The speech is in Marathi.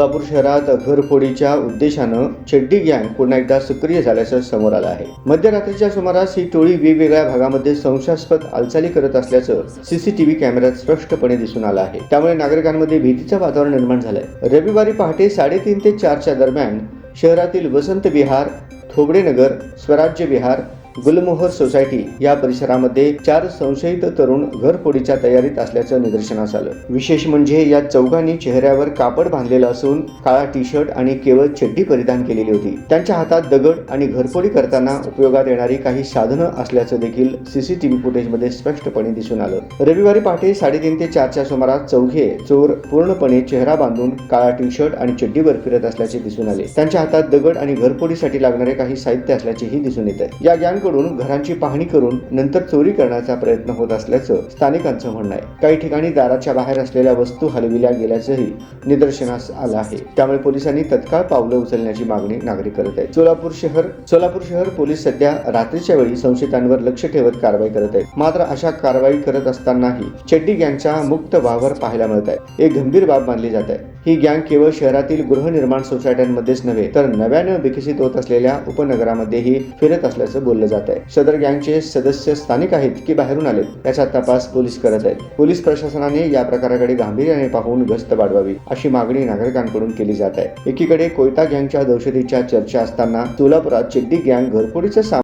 सोलापूर शहरात घरफोडीच्या उद्देशानं चड्डी गँग पुन्हा एकदा सक्रिय झाल्याचं समोर आलं आहे। मध्यरात्रीच्या सुमारास ही टोळी वेगवेगळ्या भागामध्ये संशयास्पद हालचाली करत असल्याचं सीसीटीव्ही कॅमेऱ्यात स्पष्टपणे दिसून आलं आहे। त्यामुळे नागरिकांमध्ये भीतीचं वातावरण निर्माण झालंय। रविवारी पहाटे 3:30 ते 4च्या दरम्यान शहरातील वसंत विहार, थोबडेनगर, स्वराज्य विहार, गुलमोहर सोसायटी या परिसरामध्ये 4 संशयित तरुण घरफोडीच्या तयारीत असल्याचं निदर्शनास आलं। विशेष म्हणजे या चौघांनी चेहऱ्यावर कापड बांधलेलं असून काळा टी-शर्ट आणि केवळ चड्डी परिधान केलेली होती। त्यांच्या हातात दगड आणि घरफोडी करताना उपयोगात येणारी काही साधनं असल्याचं देखील सीसीटीव्ही फुटेजमध्ये स्पष्टपणे दिसून आलं। रविवारी पहाटे 3:30 ते 4च्या सुमारास चौघे चोर पूर्णपणे चेहरा बांधून काळा टी-शर्ट आणि चड्डीवर फिरत असल्याचे दिसून आले। त्यांच्या हातात दगड आणि घरफोडीसाठी लागणारे काही साहित्य असल्याचेही दिसून येत आहे। या गँग कडून घरांची पाहणी करून नंतर चोरी करण्याचा प्रयत्न होत असल्याचं स्थानिकांचं म्हणणं आहे। काही ठिकाणी दाराच्या बाहेर असलेल्या वस्तू हलविल्या गेल्याचंही निदर्शनास आलं आहे। त्यामुळे पोलिसांनी तत्काळ पावलं उचलण्याची मागणी नागरिक करत आहेत। सोलापूर शहर पोलीस सध्या रात्रीच्या वेळी संशयितांवर लक्ष ठेवत कारवाई करत आहेत। मात्र अशा कारवाई करत असतानाही चड्डी गँगचा मुक्त वावर पाहायला मिळत आहे। एक गंभीर बाब मानली जात आहे। ही गँग केवळ शहरातील गृहनिर्माण सोसायट्यांमध्येच नव्हे तर नव्यानं विकसित होत असलेल्या उपनगरामध्येही फिरत असल्याचं बोललं जात आहे। सदर गँगचे सदस्य स्थानिक आहेत की बाहेरून आलेत याचा तपास पोलीस करत आहेत। पोलीस प्रशासनाने या प्रकाराकडे गांभीर्याने पाहून गस्त वाढवावी अशी मागणी नागरिकांकडून केली जात आहे। एकीकडे कोयता गँगच्या दहशतीच्या चर्चा असताना सोलापुरात चड्डी गँग घरफोडीचं